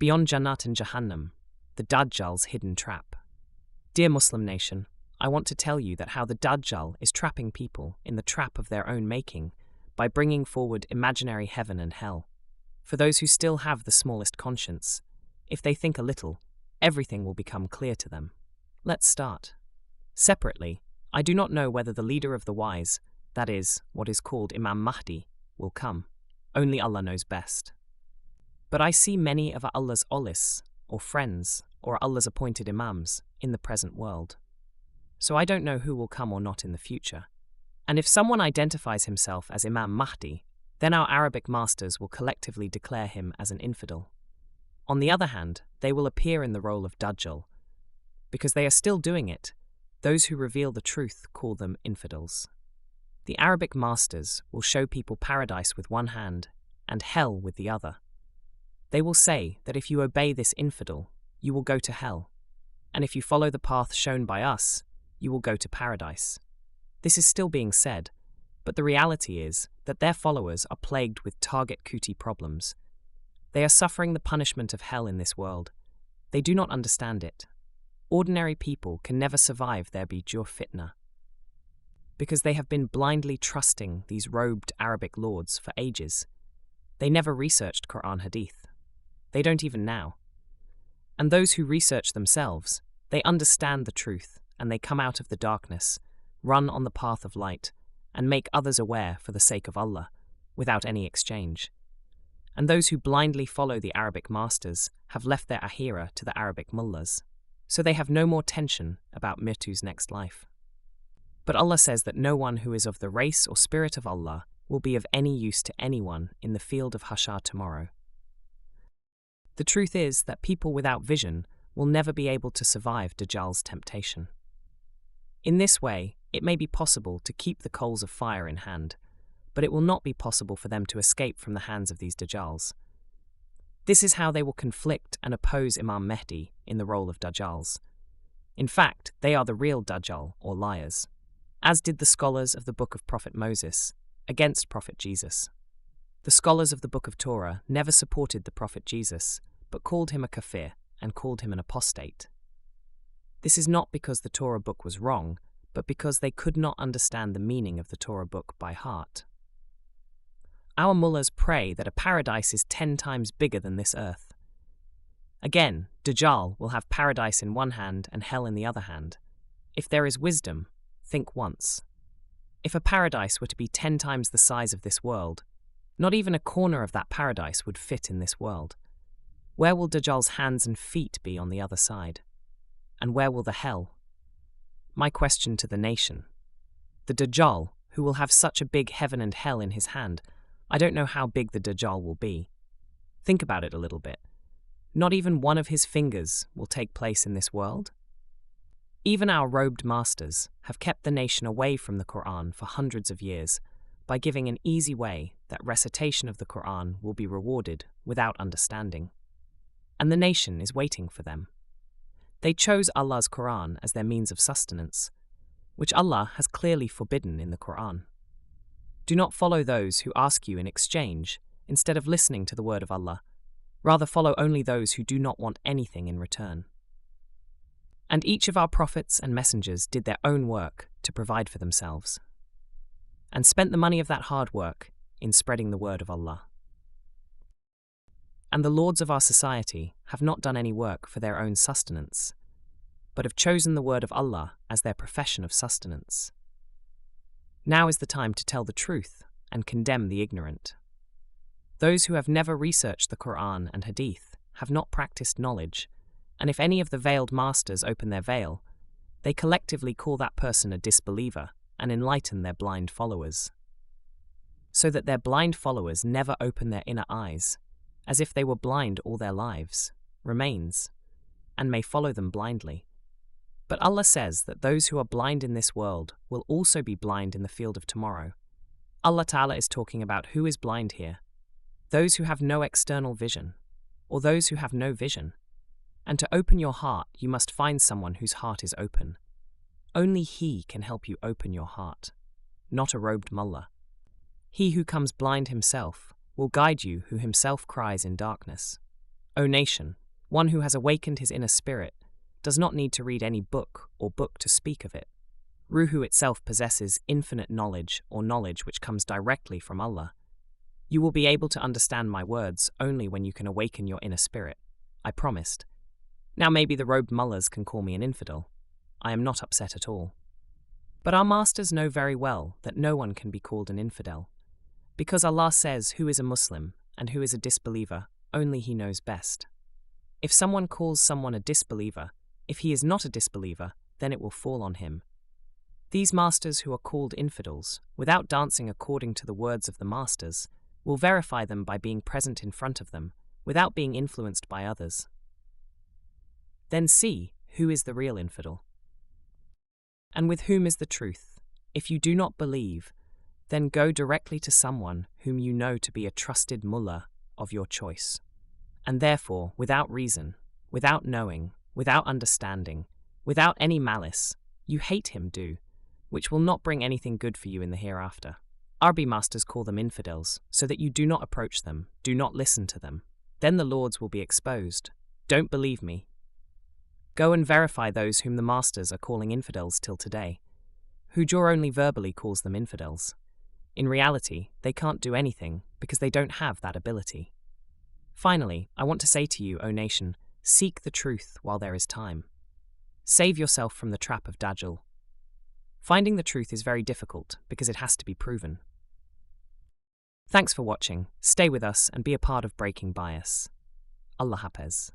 beyond Jannah and Jahannam, the Dajjal's hidden trap. Dear Muslim nation, I want to tell you that how the Dajjal is trapping people in the trap of their own making by bringing forward imaginary heaven and hell. For those who still have the smallest conscience, if they think a little, everything will become clear to them. Let's start. Separately, I do not know whether the leader of the wise, that is, what is called Imam Mahdi, will come. Only Allah knows best. But I see many of Allah's olis, or friends, or Allah's appointed imams, in the present world. So I don't know who will come or not in the future. And if someone identifies himself as Imam Mahdi, then our Arabic masters will collectively declare him as an infidel. On the other hand, they will appear in the role of Dajjal. Because they are still doing it, those who reveal the truth call them infidels. The Arabic masters will show people paradise with one hand and hell with the other. They will say that if you obey this infidel, you will go to hell, and if you follow the path shown by us, you will go to paradise. This is still being said, but the reality is that their followers are plagued with target cootie problems. They are suffering the punishment of hell in this world. They do not understand it. Ordinary people can never survive their bijur fitna, because they have been blindly trusting these robed Arabic lords for ages. They never researched Quran Hadith. They don't even now. And those who research themselves, they understand the truth, and they come out of the darkness, run on the path of light, and make others aware for the sake of Allah, without any exchange. And those who blindly follow the Arabic masters have left their ahira to the Arabic mullahs, so they have no more tension about Mirtu's next life. But Allah says that no one who is of the race or spirit of Allah will be of any use to anyone in the field of Hashar tomorrow. The truth is that people without vision will never be able to survive Dajjal's temptation. In this way, it may be possible to keep the coals of fire in hand, but it will not be possible for them to escape from the hands of these Dajjals. This is how they will conflict and oppose Imam Mahdi in the role of Dajjals. In fact, they are the real Dajjal, or liars, as did the scholars of the book of Prophet Moses against Prophet Jesus. The scholars of the book of Torah never supported the Prophet Jesus, but called him a kafir and called him an apostate. This is not because the Torah book was wrong, but because they could not understand the meaning of the Torah book by heart. Our mullahs pray that a paradise is 10 times bigger than this earth. Again, Dajjal will have paradise in one hand and hell in the other hand. If there is wisdom, think once. If a paradise were to be 10 times the size of this world, not even a corner of that paradise would fit in this world. Where will Dajjal's hands and feet be on the other side? And where will the hell? My question to the nation. The Dajjal, who will have such a big heaven and hell in his hand, I don't know how big the Dajjal will be. Think about it a little bit. Not even one of his fingers will take place in this world. Even our robed masters have kept the nation away from the Quran for hundreds of years by giving an easy way that recitation of the Quran will be rewarded without understanding. And the nation is waiting for them. They chose Allah's Quran as their means of sustenance, which Allah has clearly forbidden in the Quran. Do not follow those who ask you in exchange instead of listening to the word of Allah. Rather follow only those who do not want anything in return. And each of our prophets and messengers did their own work to provide for themselves, and spent the money of that hard work in spreading the word of Allah. And the lords of our society have not done any work for their own sustenance, but have chosen the word of Allah as their profession of sustenance. Now is the time to tell the truth and condemn the ignorant. Those who have never researched the Quran and Hadith have not practiced knowledge, and if any of the veiled masters open their veil, they collectively call that person a disbeliever and enlighten their blind followers, so that their blind followers never open their inner eyes, as if they were blind all their lives, remains, and may follow them blindly. But Allah says that those who are blind in this world will also be blind in the field of tomorrow. Allah Ta'ala is talking about who is blind here: those who have no external vision, or those who have no vision. And to open your heart, you must find someone whose heart is open. Only he can help you open your heart, not a robed mullah. He who comes blind himself will guide you who himself cries in darkness. O nation, one who has awakened his inner spirit does not need to read any book or book to speak of it. Ruhu itself possesses infinite knowledge or knowledge which comes directly from Allah. You will be able to understand my words only when you can awaken your inner spirit. I promised. Now maybe the robed mullahs can call me an infidel. I am not upset at all. But our masters know very well that no one can be called an infidel. Because Allah says who is a Muslim and who is a disbeliever, only He knows best. If someone calls someone a disbeliever, if he is not a disbeliever, then it will fall on him. These masters who are called infidels, without dancing according to the words of the masters, will verify them by being present in front of them, without being influenced by others. Then see who is the real infidel. And with whom is the truth? If you do not believe, then go directly to someone whom you know to be a trusted mullah of your choice. And therefore, without reason, without knowing, without understanding, without any malice, you hate him which will not bring anything good for you in the hereafter. Arabic masters call them infidels, so that you do not approach them, do not listen to them. Then the lords will be exposed. Don't believe me. Go and verify those whom the masters are calling infidels till today. Hujur only verbally calls them infidels. In reality, they can't do anything because they don't have that ability. Finally, I want to say to you, O nation, seek the truth while there is time. Save yourself from the trap of Dajjal. Finding the truth is very difficult because it has to be proven. Thanks for watching. Stay with us and be a part of Breaking Bias. Allah Hafiz.